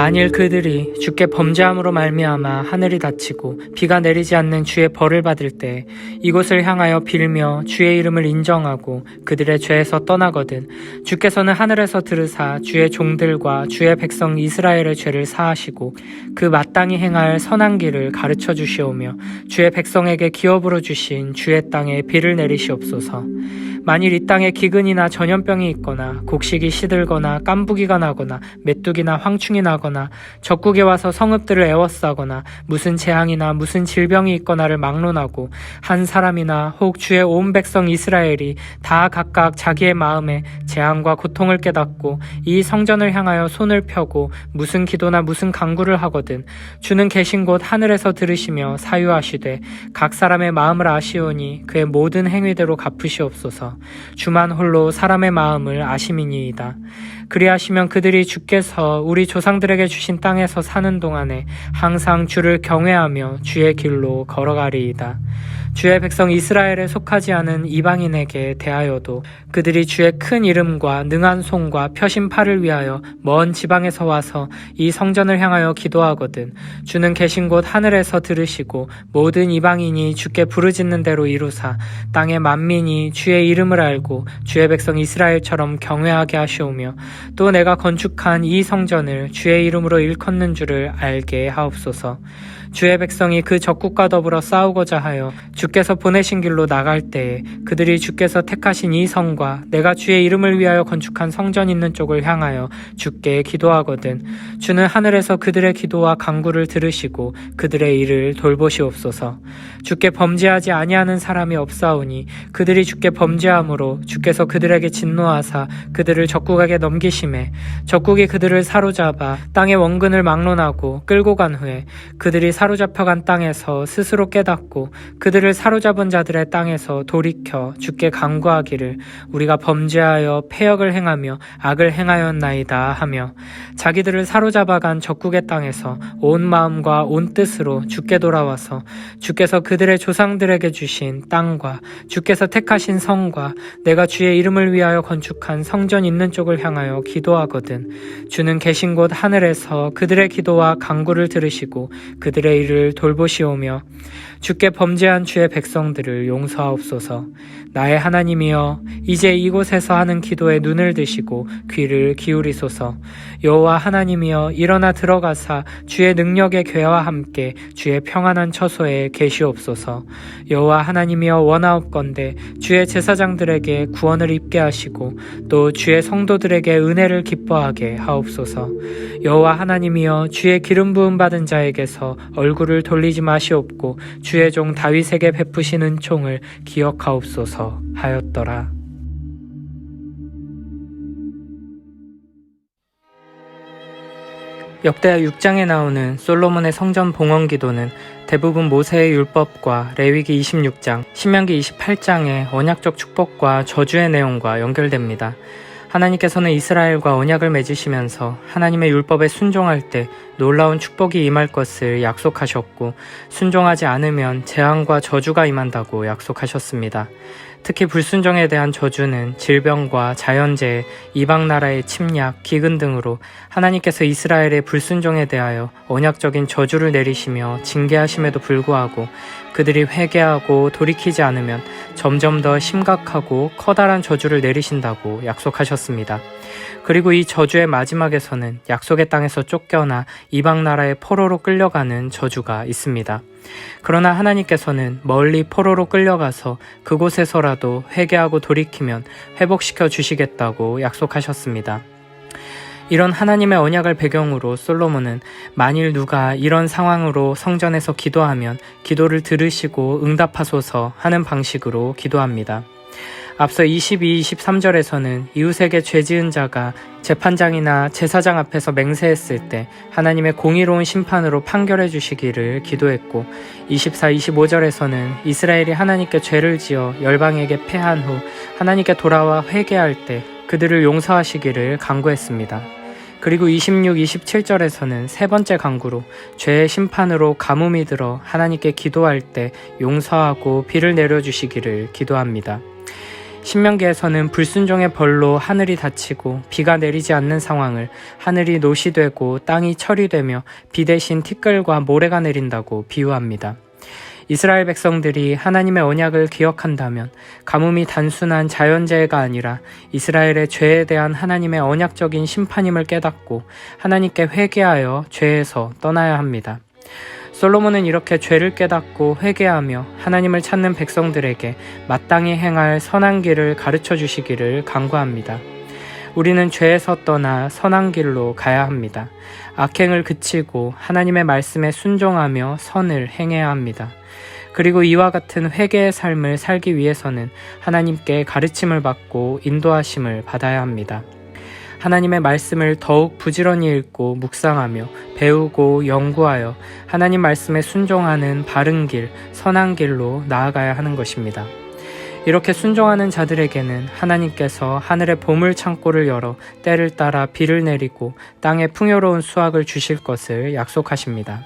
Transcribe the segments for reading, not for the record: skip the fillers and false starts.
만일 그들이 주께 범죄함으로 말미암아 하늘이 닫히고 비가 내리지 않는 주의 벌을 받을 때 이곳을 향하여 빌며 주의 이름을 인정하고 그들의 죄에서 떠나거든 주께서는 하늘에서 들으사 주의 종들과 주의 백성 이스라엘의 죄를 사하시고 그 마땅히 행할 선한 길을 가르쳐 주시오며 주의 백성에게 기업으로 주신 주의 땅에 비를 내리시옵소서. 만일 이 땅에 기근이나 전염병이 있거나 곡식이 시들거나 깐부기가 나거나 메뚜기나 황충이 나거나 적국에 와서 성읍들을 에워싸거나 무슨 재앙이나 무슨 질병이 있거나를 막론하고 한 사람이나 혹 주의 온 백성 이스라엘이 다 각각 자기의 마음에 재앙과 고통을 깨닫고 이 성전을 향하여 손을 펴고 무슨 기도나 무슨 간구를 하거든 주는 계신 곳 하늘에서 들으시며 사유하시되 각 사람의 마음을 아시오니 그의 모든 행위대로 갚으시옵소서. 주만 홀로 사람의 마음을 아심이니이다. 그리하시면 그들이 주께서 우리 조상들에게 주신 땅에서 사는 동안에 항상 주를 경외하며 주의 길로 걸어가리이다. 주의 백성 이스라엘에 속하지 않은 이방인에게 대하여도 그들이 주의 큰 이름과 능한 손과 펴신 팔을 위하여 먼 지방에서 와서 이 성전을 향하여 기도하거든 주는 계신 곳 하늘에서 들으시고 모든 이방인이 주께 부르짖는 대로 이루사 땅의 만민이 주의 이름을 알고 주의 백성 이스라엘처럼 경외하게 하시오며 또 내가 건축한 이 성전을 주의 이름으로 일컫는 줄을 알게 하옵소서. 주의 백성이 그 적국과 더불어 싸우고자 하여 주께서 보내신 길로 나갈 때에 그들이 주께서 택하신 이 성과 내가 주의 이름을 위하여 건축한 성전 있는 쪽을 향하여 주께 기도하거든 주는 하늘에서 그들의 기도와 간구를 들으시고 그들의 일을 돌보시옵소서. 주께 범죄하지 아니하는 사람이 없사오니 그들이 주께 범죄함으로 주께서 그들에게 진노하사 그들을 적국에게 넘기심에 적국이 그들을 사로잡아 땅의 원근을 막론하고 끌고 간 후에 그들이 사로잡혀간 땅에서 스스로 깨닫고 그들을 사로잡은 자들의 땅에서 돌이켜 주께 간구하기를 우리가 범죄하여 패역을 행하며 악을 행하였나이다 하며 자기들을 사로잡아간 적국의 땅에서 온 마음과 온 뜻으로 주께 돌아와서 주께서 그들의 조상들에게 주신 땅과 주께서 택하신 성과 내가 주의 이름을 위하여 건축한 성전 있는 쪽을 향하여 기도하거든 주는 계신 곳 하늘에서 그들의 기도와 간구를 들으시고 그들의 일을 돌보시오며 주께 범죄한 주의 백성들을 용서하옵소서. 나의 하나님이여 이제 이곳에서 하는 기도에 눈을 드시고 귀를 기울이소서. 여호와 하나님이여 일어나 들어가사 주의 능력의 괴와 함께 주의 평안한 처소에 계시옵소서. 여호와 하나님이여 원하옵건대 주의 제사장들에게 구원을 입게 하시고 또 주의 성도들에게 은혜를 기뻐하게 하옵소서. 여호와 하나님이여 주의 기름 부음 받은 자에게서 얼굴을 돌리지 마시옵고 주의 종 다윗에게 베푸신 은총을 기억하옵소서 하였더라. 역대하 6장에 나오는 솔로몬의 성전 봉헌 기도는 대부분 모세의 율법과 레위기 26장, 신명기 28장의 언약적 축복과 저주의 내용과 연결됩니다. 하나님께서는 이스라엘과 언약을 맺으시면서 하나님의 율법에 순종할 때 놀라운 축복이 임할 것을 약속하셨고 순종하지 않으면 재앙과 저주가 임한다고 약속하셨습니다. 특히 불순종에 대한 저주는 질병과 자연재해, 이방 나라의 침략, 기근 등으로 하나님께서 이스라엘의 불순종에 대하여 언약적인 저주를 내리시며 징계하심에도 불구하고 그들이 회개하고 돌이키지 않으면 점점 더 심각하고 커다란 저주를 내리신다고 약속하셨습니다. 그리고 이 저주의 마지막에서는 약속의 땅에서 쫓겨나 이방 나라의 포로로 끌려가는 저주가 있습니다. 그러나 하나님께서는 멀리 포로로 끌려가서 그곳에서라도 회개하고 돌이키면 회복시켜 주시겠다고 약속하셨습니다. 이런 하나님의 언약을 배경으로 솔로몬은 만일 누가 이런 상황으로 성전에서 기도하면 기도를 들으시고 응답하소서 하는 방식으로 기도합니다. 앞서 22, 23절에서는 이웃에게 죄 지은 자가 재판장이나 제사장 앞에서 맹세했을 때 하나님의 공의로운 심판으로 판결해 주시기를 기도했고 24, 25절에서는 이스라엘이 하나님께 죄를 지어 열방에게 패한 후 하나님께 돌아와 회개할 때 그들을 용서하시기를 간구했습니다. 그리고 26, 27절에서는 세 번째 간구로 죄의 심판으로 가뭄이 들어 하나님께 기도할 때 용서하고 비를 내려주시기를 기도합니다. 신명기에서는 불순종의 벌로 하늘이 닫히고 비가 내리지 않는 상황을 하늘이 노시 되고 땅이 철이 되며 비 대신 티끌과 모래가 내린다고 비유합니다. 이스라엘 백성들이 하나님의 언약을 기억한다면 가뭄이 단순한 자연재해가 아니라 이스라엘의 죄에 대한 하나님의 언약적인 심판임을 깨닫고 하나님께 회개하여 죄에서 떠나야 합니다. 솔로몬은 이렇게 죄를 깨닫고 회개하며 하나님을 찾는 백성들에게 마땅히 행할 선한 길을 가르쳐 주시기를 간구합니다. 우리는 죄에서 떠나 선한 길로 가야 합니다. 악행을 그치고 하나님의 말씀에 순종하며 선을 행해야 합니다. 그리고 이와 같은 회개의 삶을 살기 위해서는 하나님께 가르침을 받고 인도하심을 받아야 합니다. 하나님의 말씀을 더욱 부지런히 읽고 묵상하며 배우고 연구하여 하나님 말씀에 순종하는 바른 길, 선한 길로 나아가야 하는 것입니다. 이렇게 순종하는 자들에게는 하나님께서 하늘의 보물 창고를 열어 때를 따라 비를 내리고 땅에 풍요로운 수확을 주실 것을 약속하십니다.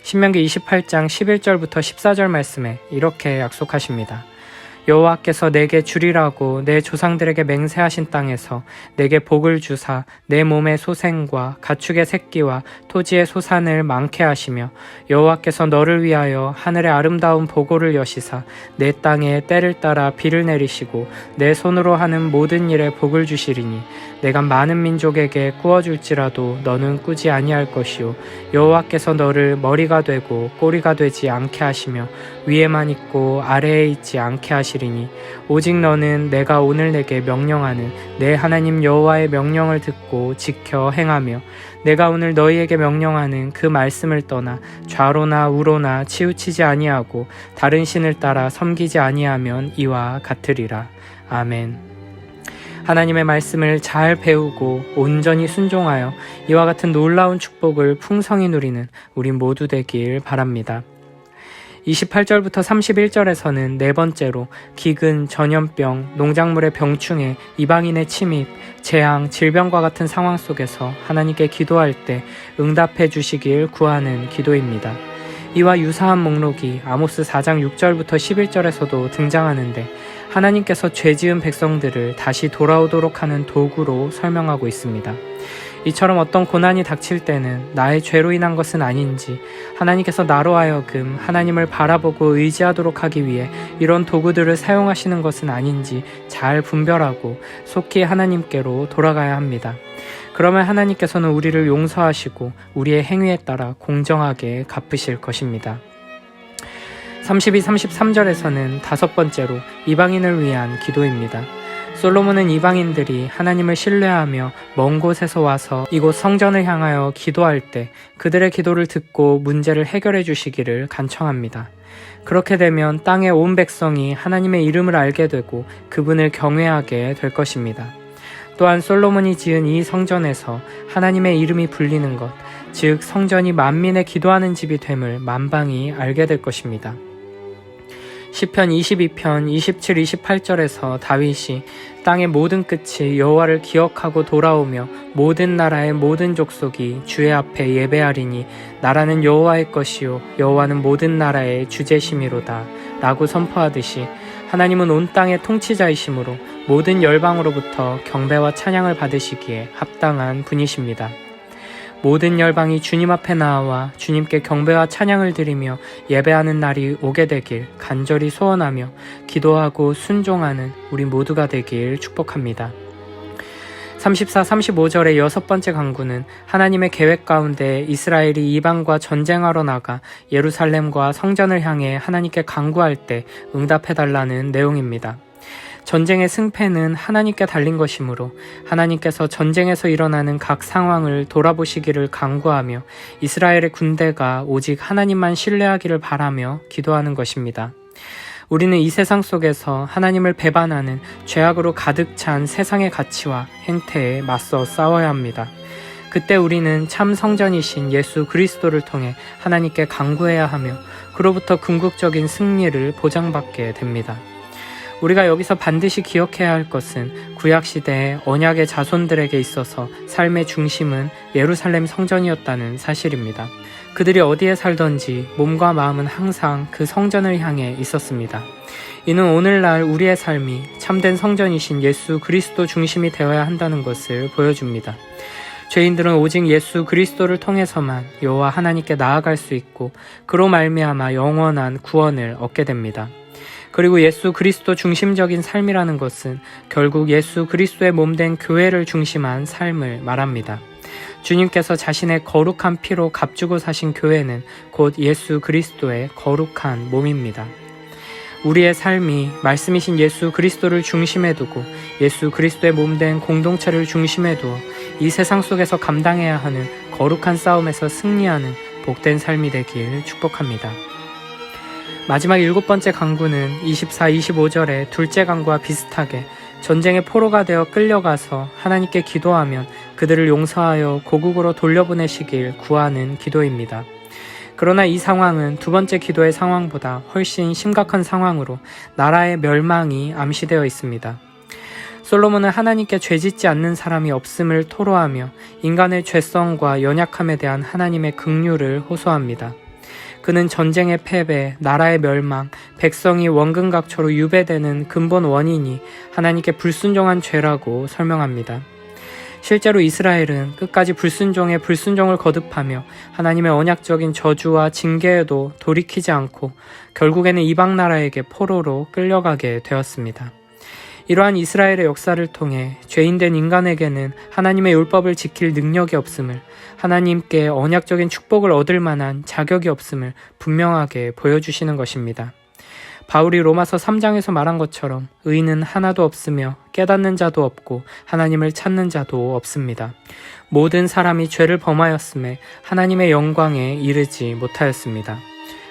신명기 28장 11절부터 14절 말씀에 이렇게 약속하십니다. 여호와께서 내게 주리라고 내 조상들에게 맹세하신 땅에서 내게 복을 주사 내 몸의 소생과 가축의 새끼와 토지의 소산을 많게 하시며 여호와께서 너를 위하여 하늘의 아름다운 보고를 여시사 내 땅에 때를 따라 비를 내리시고 내 손으로 하는 모든 일에 복을 주시리니 내가 많은 민족에게 꾸어줄지라도 너는 꾸지 아니할 것이요 여호와께서 너를 머리가 되고 꼬리가 되지 않게 하시며 위에만 있고 아래에 있지 않게 하시리니 오직 너는 내가 오늘 내게 명령하는 내 하나님 여호와의 명령을 듣고 지켜 행하며 내가 오늘 너희에게 명령하는 그 말씀을 떠나 좌로나 우로나 치우치지 아니하고 다른 신을 따라 섬기지 아니하면 이와 같으리라. 아멘. 하나님의 말씀을 잘 배우고 온전히 순종하여 이와 같은 놀라운 축복을 풍성히 누리는 우리 모두 되길 바랍니다. 28절부터 31절에서는 네 번째로 기근, 전염병, 농작물의 병충해, 이방인의 침입, 재앙, 질병과 같은 상황 속에서 하나님께 기도할 때 응답해 주시길 구하는 기도입니다. 이와 유사한 목록이 아모스 4장 6절부터 11절에서도 등장하는데 하나님께서 죄지은 백성들을 다시 돌아오도록 하는 도구로 설명하고 있습니다. 이처럼 어떤 고난이 닥칠 때는 나의 죄로 인한 것은 아닌지 하나님께서 나로 하여금 하나님을 바라보고 의지하도록 하기 위해 이런 도구들을 사용하시는 것은 아닌지 잘 분별하고 속히 하나님께로 돌아가야 합니다. 그러면 하나님께서는 우리를 용서하시고 우리의 행위에 따라 공정하게 갚으실 것입니다. 32, 33절에서는 다섯 번째로 이방인을 위한 기도입니다. 솔로몬은 이방인들이 하나님을 신뢰하며 먼 곳에서 와서 이곳 성전을 향하여 기도할 때 그들의 기도를 듣고 문제를 해결해 주시기를 간청합니다. 그렇게 되면 땅의 온 백성이 하나님의 이름을 알게 되고 그분을 경외하게 될 것입니다. 또한 솔로몬이 지은 이 성전에서 하나님의 이름이 불리는 것, 즉 성전이 만민의 기도하는 집이 됨을 만방이 알게 될 것입니다. 시편 22편 27, 28절에서 다윗이 땅의 모든 끝이 여호와를 기억하고 돌아오며 모든 나라의 모든 족속이 주의 앞에 예배하리니 나라는 여호와의 것이요 여호와는 모든 나라의 주제심이로다 라고 선포하듯이 하나님은 온 땅의 통치자이시므로 모든 열방으로부터 경배와 찬양을 받으시기에 합당한 분이십니다. 모든 열방이 주님 앞에 나와 주님께 경배와 찬양을 드리며 예배하는 날이 오게 되길 간절히 소원하며 기도하고 순종하는 우리 모두가 되길 축복합니다. 34, 35절의 여섯 번째 간구는 하나님의 계획 가운데 이스라엘이 이방과 전쟁하러 나가 예루살렘과 성전을 향해 하나님께 간구할 때 응답해달라는 내용입니다. 전쟁의 승패는 하나님께 달린 것이므로 하나님께서 전쟁에서 일어나는 각 상황을 돌아보시기를 간구하며 이스라엘의 군대가 오직 하나님만 신뢰하기를 바라며 기도하는 것입니다. 우리는 이 세상 속에서 하나님을 배반하는 죄악으로 가득 찬 세상의 가치와 행태에 맞서 싸워야 합니다. 그때 우리는 참 성전이신 예수 그리스도를 통해 하나님께 간구해야 하며 그로부터 궁극적인 승리를 보장받게 됩니다. 우리가 여기서 반드시 기억해야 할 것은 구약시대의 언약의 자손들에게 있어서 삶의 중심은 예루살렘 성전이었다는 사실입니다. 그들이 어디에 살던지 몸과 마음은 항상 그 성전을 향해 있었습니다. 이는 오늘날 우리의 삶이 참된 성전이신 예수 그리스도 중심이 되어야 한다는 것을 보여줍니다. 죄인들은 오직 예수 그리스도를 통해서만 여호와 하나님께 나아갈 수 있고 그로 말미암아 영원한 구원을 얻게 됩니다. 그리고 예수 그리스도 중심적인 삶이라는 것은 결국 예수 그리스도의 몸된 교회를 중심한 삶을 말합니다. 주님께서 자신의 거룩한 피로 값주고 사신 교회는 곧 예수 그리스도의 거룩한 몸입니다. 우리의 삶이 말씀이신 예수 그리스도를 중심에 두고 예수 그리스도의 몸된 공동체를 중심에 두어 이 세상 속에서 감당해야 하는 거룩한 싸움에서 승리하는 복된 삶이 되길 축복합니다. 마지막 7번째 강구는 24, 25절의 둘째 강구와 비슷하게 전쟁의 포로가 되어 끌려가서 하나님께 기도하면 그들을 용서하여 고국으로 돌려보내시길 구하는 기도입니다. 그러나 이 상황은 두 번째 기도의 상황보다 훨씬 심각한 상황으로 나라의 멸망이 암시되어 있습니다. 솔로몬은 하나님께 죄짓지 않는 사람이 없음을 토로하며 인간의 죄성과 연약함에 대한 하나님의 긍휼을 호소합니다. 그는 전쟁의 패배, 나라의 멸망, 백성이 원근각초로 유배되는 근본 원인이 하나님께 불순종한 죄라고 설명합니다. 실제로 이스라엘은 끝까지 불순종에 불순종을 거듭하며 하나님의 언약적인 저주와 징계에도 돌이키지 않고 결국에는 이방 나라에게 포로로 끌려가게 되었습니다. 이러한 이스라엘의 역사를 통해 죄인된 인간에게는 하나님의 율법을 지킬 능력이 없음을, 하나님께 언약적인 축복을 얻을 만한 자격이 없음을 분명하게 보여주시는 것입니다. 바울이 로마서 3장에서 말한 것처럼 의인은 하나도 없으며 깨닫는 자도 없고 하나님을 찾는 자도 없습니다. 모든 사람이 죄를 범하였음에 하나님의 영광에 이르지 못하였습니다.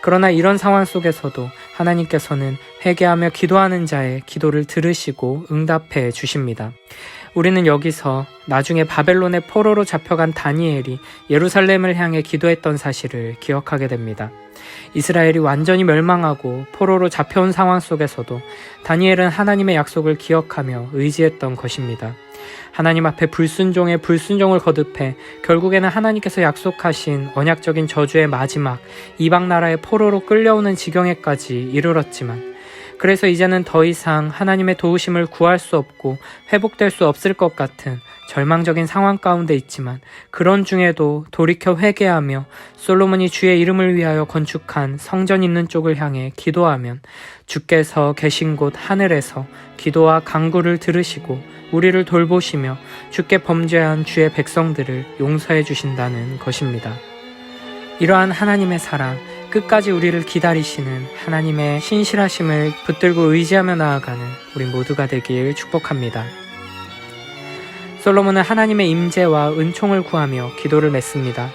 그러나 이런 상황 속에서도 하나님께서는 회개하며 기도하는 자의 기도를 들으시고 응답해 주십니다. 우리는 여기서 나중에 바벨론의 포로로 잡혀간 다니엘이 예루살렘을 향해 기도했던 사실을 기억하게 됩니다. 이스라엘이 완전히 멸망하고 포로로 잡혀온 상황 속에서도 다니엘은 하나님의 약속을 기억하며 의지했던 것입니다. 하나님 앞에 불순종에 불순종을 거듭해 결국에는 하나님께서 약속하신 언약적인 저주의 마지막 이방 나라의 포로로 끌려오는 지경에까지 이르렀지만 그래서 이제는 더 이상 하나님의 도우심을 구할 수 없고 회복될 수 없을 것 같은 절망적인 상황 가운데 있지만 그런 중에도 돌이켜 회개하며 솔로몬이 주의 이름을 위하여 건축한 성전 있는 쪽을 향해 기도하면 주께서 계신 곳 하늘에서 기도와 간구를 들으시고 우리를 돌보시며 주께 범죄한 주의 백성들을 용서해 주신다는 것입니다. 이러한 하나님의 사랑, 끝까지 우리를 기다리시는 하나님의 신실하심을 붙들고 의지하며 나아가는 우리 모두가 되길 축복합니다. 솔로몬은 하나님의 임재와 은총을 구하며 기도를 맺습니다.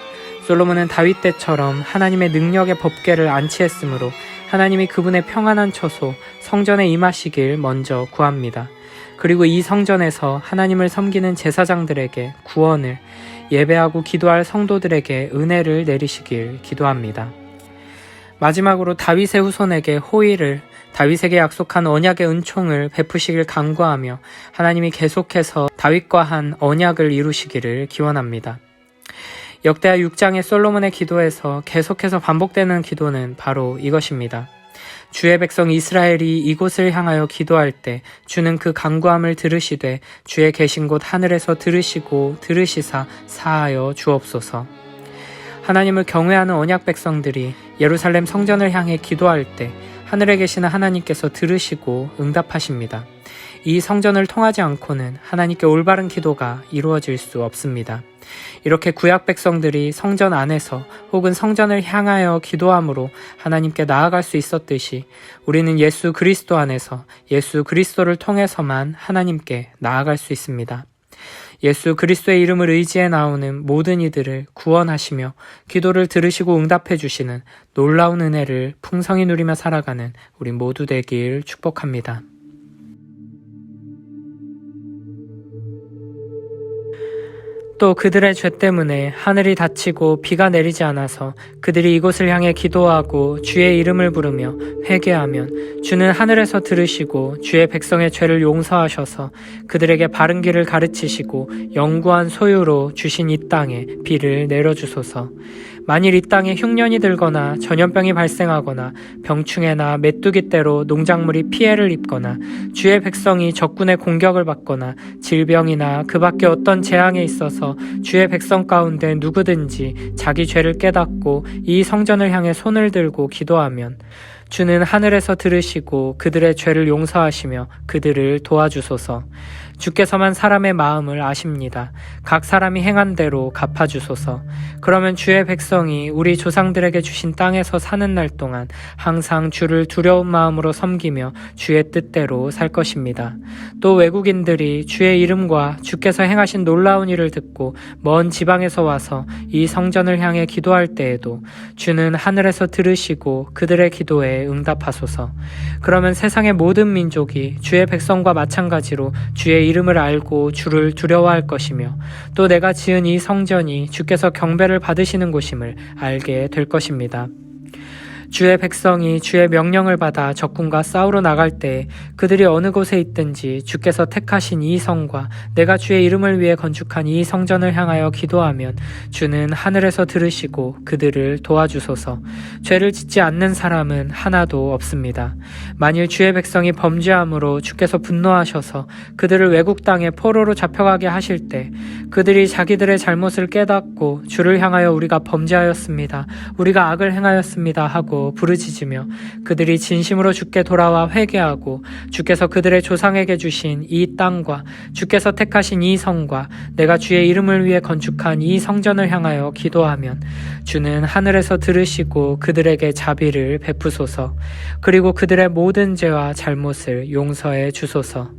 솔로몬은 다윗 때처럼 하나님의 능력의 법궤를 안치했으므로 하나님이 그분의 평안한 처소 성전에 임하시길 먼저 구합니다. 그리고 이 성전에서 하나님을 섬기는 제사장들에게 구원을, 예배하고 기도할 성도들에게 은혜를 내리시길 기도합니다. 마지막으로 다윗의 후손에게 호의를, 다윗에게 약속한 언약의 은총을 베푸시길 간구하며 하나님이 계속해서 다윗과 한 언약을 이루시기를 기원합니다. 역대하 6장의 솔로몬의 기도에서 계속해서 반복되는 기도는 바로 이것입니다. 주의 백성 이스라엘이 이곳을 향하여 기도할 때 주는 그 간구함을 들으시되 주의 계신 곳 하늘에서 들으시고 들으시사 사하여 주옵소서. 하나님을 경외하는 언약 백성들이 예루살렘 성전을 향해 기도할 때 하늘에 계시는 하나님께서 들으시고 응답하십니다. 이 성전을 통하지 않고는 하나님께 올바른 기도가 이루어질 수 없습니다. 이렇게 구약 백성들이 성전 안에서 혹은 성전을 향하여 기도함으로 하나님께 나아갈 수 있었듯이 우리는 예수 그리스도 안에서 예수 그리스도를 통해서만 하나님께 나아갈 수 있습니다. 예수 그리스도의 이름을 의지해 나오는 모든 이들을 구원하시며 기도를 들으시고 응답해 주시는 놀라운 은혜를 풍성히 누리며 살아가는 우리 모두 되길 축복합니다. 또 그들의 죄 때문에 하늘이 닫히고 비가 내리지 않아서 그들이 이곳을 향해 기도하고 주의 이름을 부르며 회개하면 주는 하늘에서 들으시고 주의 백성의 죄를 용서하셔서 그들에게 바른 길을 가르치시고 영구한 소유로 주신 이 땅에 비를 내려주소서. 만일 이 땅에 흉년이 들거나 전염병이 발생하거나 병충해나 메뚜기 떼로 농작물이 피해를 입거나 주의 백성이 적군의 공격을 받거나 질병이나 그 밖에 어떤 재앙에 있어서 주의 백성 가운데 누구든지 자기 죄를 깨닫고 이 성전을 향해 손을 들고 기도하면 주는 하늘에서 들으시고 그들의 죄를 용서하시며 그들을 도와주소서. 주께서만 사람의 마음을 아십니다. 각 사람이 행한 대로 갚아주소서. 그러면 주의 백성이 우리 조상들에게 주신 땅에서 사는 날 동안 항상 주를 두려운 마음으로 섬기며 주의 뜻대로 살 것입니다. 또 외국인들이 주의 이름과 주께서 행하신 놀라운 일을 듣고 먼 지방에서 와서 이 성전을 향해 기도할 때에도 주는 하늘에서 들으시고 그들의 기도에 응답하소서. 그러면 세상의 모든 민족이 주의 백성과 마찬가지로 주의 이름을 알고 주를 두려워할 것이며 또 내가 지은 이 성전이 주께서 경배를 받으시는 곳임을 알게 될 것입니다. 주의 백성이 주의 명령을 받아 적군과 싸우러 나갈 때 그들이 어느 곳에 있든지 주께서 택하신 이 성과 내가 주의 이름을 위해 건축한 이 성전을 향하여 기도하면 주는 하늘에서 들으시고 그들을 도와주소서. 죄를 짓지 않는 사람은 하나도 없습니다. 만일 주의 백성이 범죄함으로 주께서 분노하셔서 그들을 외국 땅에 포로로 잡혀가게 하실 때 그들이 자기들의 잘못을 깨닫고 주를 향하여 우리가 범죄하였습니다. 우리가 악을 행하였습니다 하고 부르짖으며 그들이 진심으로 주께 돌아와 회개하고 주께서 그들의 조상에게 주신 이 땅과 주께서 택하신 이 성과 내가 주의 이름을 위해 건축한 이 성전을 향하여 기도하면 주는 하늘에서 들으시고 그들에게 자비를 베푸소서. 그리고 그들의 모든 죄와 잘못을 용서해 주소서.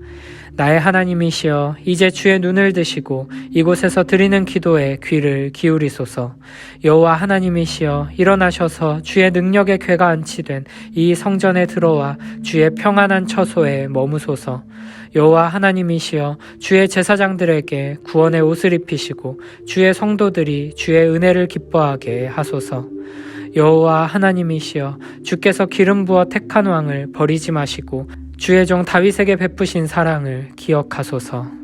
나의 하나님이시여 이제 주의 눈을 드시고 이곳에서 드리는 기도에 귀를 기울이소서. 여호와 하나님이시여 일어나셔서 주의 능력의 궤가 안치된 이 성전에 들어와 주의 평안한 처소에 머무소서. 여호와 하나님이시여 주의 제사장들에게 구원의 옷을 입히시고 주의 성도들이 주의 은혜를 기뻐하게 하소서. 여호와 하나님이시여 주께서 기름 부어 택한 왕을 버리지 마시고 주의 종 다윗에게 베푸신 사랑을 기억하소서.